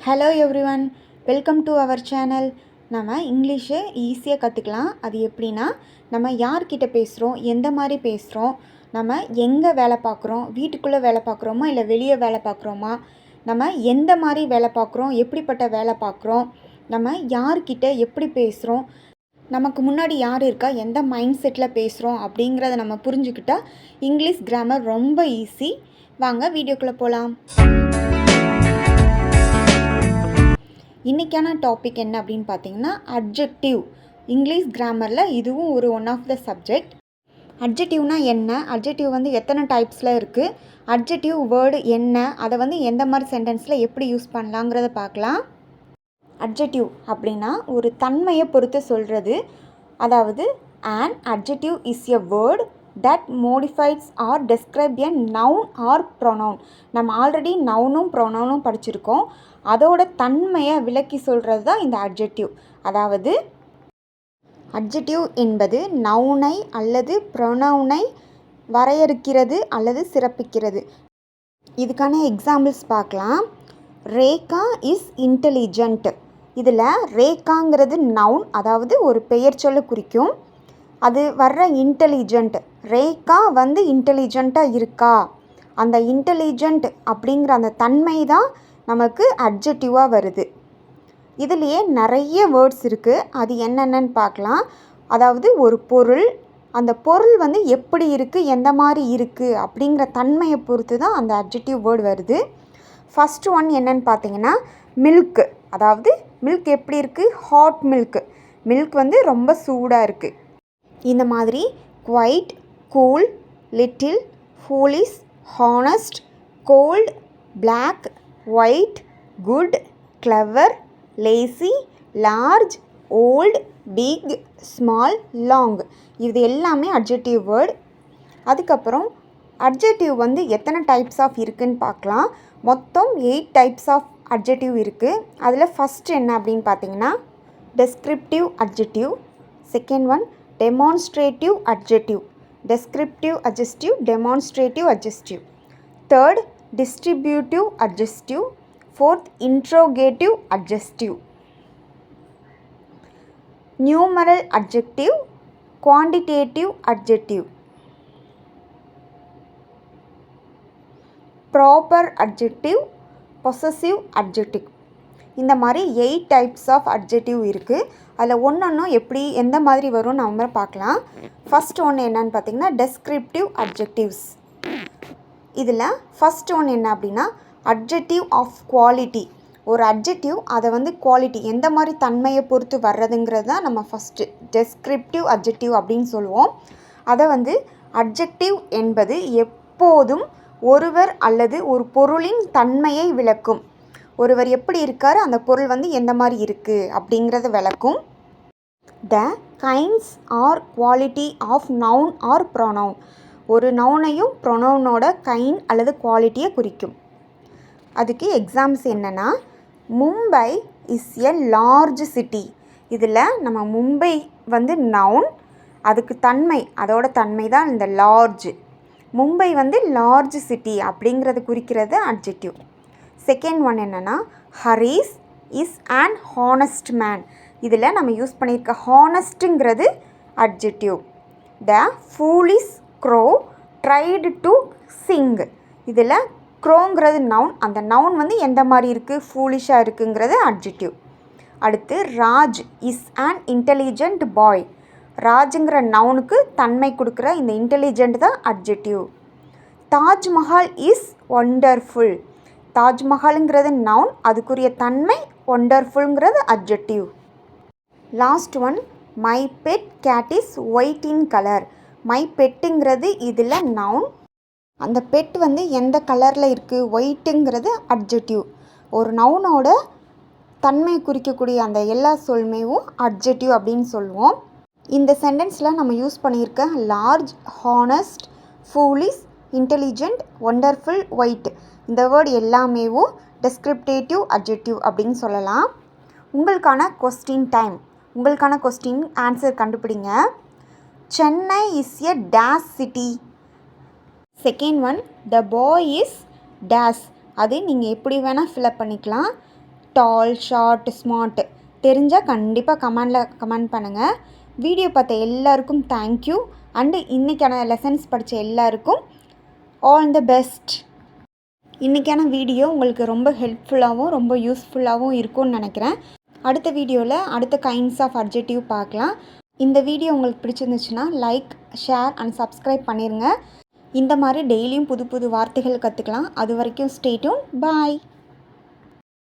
Hello everyone, welcome to our channel. நம்ம இங்கிலீஷை ஈஸியாக கற்றுக்கலாம். அது எப்படின்னா, நம்ம யார்கிட்ட பேசுகிறோம், எந்த மாதிரி பேசுகிறோம், நம்ம எங்கே வேலை பார்க்குறோம், வீட்டுக்குள்ளே வேலை பார்க்குறோமா இல்லை வெளியே வேலை பார்க்குறோமா, நம்ம எந்த மாதிரி வேலை பார்க்குறோம், எப்படிப்பட்ட வேலை பார்க்குறோம், நம்ம யார்கிட்ட எப்படி பேசுகிறோம், நமக்கு முன்னாடி யார் இருக்கா, எந்த மைண்ட் செட்டில் பேசுகிறோம் அப்படிங்கிறத நம்ம புரிஞ்சுக்கிட்டா இங்கிலீஷ் கிராமர் ரொம்ப ஈஸி. வாங்க வீடியோக்குள்ளே போகலாம். இன்றைக்கான டாபிக் என்ன அப்படின்னு பார்த்தீங்கன்னா, அட்ஜெக்டிவ். இங்கிலீஷ் கிராமரில் இதுவும் ஒரு ஒன் ஆஃப் த சப்ஜெக்ட். அட்ஜெக்டிவ்னா என்ன, அட்ஜெக்டிவ் வந்து எத்தனை டைப்ஸில் இருக்குது, அட்ஜெக்டிவ் வேர்டு என்ன, அதை வந்து எந்த மாதிரி சென்டென்ஸில் எப்படி யூஸ் பண்ணலாங்கிறத பார்க்கலாம். அட்ஜெக்டிவ் அப்படின்னா ஒரு தன்மையை பொறுத்து சொல்கிறது. அதாவது an adjective is a word that modifies or describes a noun or pronoun. நம்ம ஆல்ரெடி நவுனும் ப்ரொனவுனும் படிச்சிருக்கோம். அதோட தன்மையை விளக்கி சொல்கிறது தான் இந்த அட்ஜெக்டிவ். அதாவது அட்ஜெக்டிவ் என்பது நவுனை அல்லது ப்ரொனவுனை வரையறுக்கிறது அல்லது சிறப்பிக்கிறது. இதுக்கான எக்ஸாம்பிள்ஸ் பார்க்கலாம். Rekha is intelligent. இதில் ரேகாங்கிறது நவுன், அதாவது ஒரு பெயர் சொல்ல குறிக்கும். அது வர்ற இன்டெலிஜென்ட், ரேகா வந்து இன்டெலிஜென்ட்டாக இருக்கா, அந்த இன்டெலிஜென்ட் அப்படிங்கிற அந்த தன்மை தான் நமக்கு அட்ஜெக்டிவாக வருது. இதுலேயே நிறைய வேர்ட்ஸ் இருக்குது. அது என்னென்னு பார்க்கலாம். அதாவது ஒரு பொருள், அந்த பொருள் வந்து எப்படி இருக்குது, எந்த மாதிரி இருக்குது அப்படிங்கிற தன்மையை பொறுத்து தான் அந்த அட்ஜெக்டிவ் வேர்டு வருது. ஃபஸ்ட் ஒன் என்னன்னு பார்த்தீங்கன்னா மில்க். அதாவது மில்க் எப்படி இருக்குது, ஹாட் மில்க். மில்க் வந்து ரொம்ப சூடாக இருக்குது. இந்த மாதிரி quiet, cool, little, foolish, honest, cold, black, white, good, clever, lazy, large, old, big, small, long. இது எல்லாமே அட்ஜெக்டிவ் வேர்டு. அதுக்கப்புறம் அட்ஜெக்டிவ் வந்து எத்தனை டைப்ஸ் ஆஃப் இருக்குதுன்னு பார்க்கலாம். மொத்தம் 8 டைப்ஸ் ஆஃப் அட்ஜெக்டிவ் இருக்குது. அதில் ஃபஸ்ட் என்ன அப்படின்னு பார்த்தீங்கன்னா descriptive adjective. Second one demonstrative adjective. Descriptive adjective, demonstrative adjective. Third distributive adjective. Fourth interrogative adjective. Numeral adjective, quantitative adjective, proper adjective, possessive adjective. இந்த மாதிரி 8 டைப்ஸ் ஆஃப் அட்ஜெக்டிவ் இருக்குது. அதில் ஒன்றொன்றும் எப்படி எந்த மாதிரி வரும்னு நம்ம பார்க்கலாம். ஃபஸ்ட் ஒன்று என்னன்னு பார்த்தீங்கன்னா டெஸ்கிரிப்டிவ் அட்ஜெக்டிவ்ஸ். இதில் ஃபஸ்ட் ஒன்று என்ன அப்படின்னா அட்ஜெக்டிவ் ஆஃப் குவாலிட்டி. ஒரு அட்ஜெக்டிவ் அதை வந்து குவாலிட்டி எந்த மாதிரி தன்மையை பொறுத்து வர்றதுங்கிறது தான் நம்ம ஃபஸ்ட்டு டெஸ்கிரிப்டிவ் அட்ஜெக்டிவ் அப்படின்னு சொல்லுவோம். அதை வந்து அட்ஜெக்டிவ் என்பது எப்போதும் ஒருவர் அல்லது ஒரு பொருளின் தன்மையை விளக்கும். ஒருவர் எப்படி இருக்கார், அந்த பொருள் வந்து எந்த மாதிரி இருக்குது அப்படிங்கிறத விளக்கும். The kinds are quality of noun or pronoun. ஒரு நவுனையும் ப்ரொனவுனோட கைண்ட் அல்லது குவாலிட்டியை குறிக்கும். அதுக்கு எக்ஸாம்பிள்ஸ் என்னென்னா Mumbai is a large city. இதில் நம்ம மும்பை வந்து நவுன், அதுக்கு தன்மை, அதோட தன்மை தான் இந்த லார்ஜ். மும்பை வந்து லார்ஜ் சிட்டி அப்படிங்கிறது குறிக்கிறது அட்ஜெக்டிவ். செகண்ட் ஒன் என்னென்னா Harish is an honest man. இதில் நம்ம யூஸ் பண்ணியிருக்க ஹானஸ்ட்டுங்கிறது adjective. The foolish crow tried to sing. இதில் க்ரோங்கிறது நவுன், அந்த நவுன் வந்து எந்த மாதிரி இருக்குது, ஃபூலிஷாக இருக்குங்கிறது அட்ஜெக்டிவ். அடுத்து Raj is an intelligent boy. ராஜுங்கிற நவுனுக்கு தன்மை கொடுக்குற இந்த இன்டெலிஜென்ட் தான் அட்ஜெக்டிவ். Taj Mahal is wonderful. தாஜ்மஹாலுங்கிறது நவுன், அதுக்குரிய தன்மை ஒண்டர்ஃபுல்ங்கிறது adjective. Last one my pet cat is white in colour. My பெட்டுங்கிறது இதில் நவுன், அந்த பெட் வந்து எந்த கலரில் இருக்குது, ஒயிட்டுங்கிறது அட்ஜெக்டிவ். ஒரு நவுனோட தன்மை குறிக்கக்கூடிய அந்த எல்லா சொல்மையும் அட்ஜெக்டிவ் அப்படின்னு சொல்லுவோம். இந்த சென்டென்ஸில் நம்ம யூஸ் பண்ணியிருக்க large, honest, foolish, intelligent, wonderful, white, இந்த வேர்டு எல்லாமேவும் டெஸ்கிரிப்டேட்டிவ் அட்ஜெக்டிவ் அப்படின்னு சொல்லலாம். உங்களுக்கான கொஸ்டின் டைம். உங்களுக்கான கொஸ்டின் ஆன்சர் கண்டுபிடிங்க. Chennai is a days city. Second one the boy is days. அது நீங்கள் எப்படி வேணால் ஃபில்அப் பண்ணிக்கலாம். டால், ஷார்ட், ஸ்மார்ட் தெரிஞ்சால் கண்டிப்பாக கமெண்ட் பண்ணுங்கள். வீடியோ பார்த்த எல்லாருக்கும் தேங்க்யூ. அண்டு இன்றைக்கான லெசன்ஸ் படித்த எல்லாருக்கும் ஆல் த பெஸ்ட். இன்றைக்கான வீடியோ உங்களுக்கு ரொம்ப ஹெல்ப்ஃபுல்லாகவும் ரொம்ப யூஸ்ஃபுல்லாகவும் இருக்கும்னு நினைக்கிறேன். அடுத்த வீடியோவில் அடுத்த கைண்ட்ஸ் ஆஃப் அட்ஜெக்டிவ் பார்க்கலாம். இந்த வீடியோ உங்களுக்கு பிடிச்சிருந்துச்சுன்னா லைக், ஷேர் அண்ட் சப்ஸ்கிரைப் பண்ணிடுங்க. இந்த மாதிரி டெய்லியும் புது புது வார்த்தைகள் கற்றுக்கலாம். அது வரைக்கும் ஸ்டே டியூன். பாய்.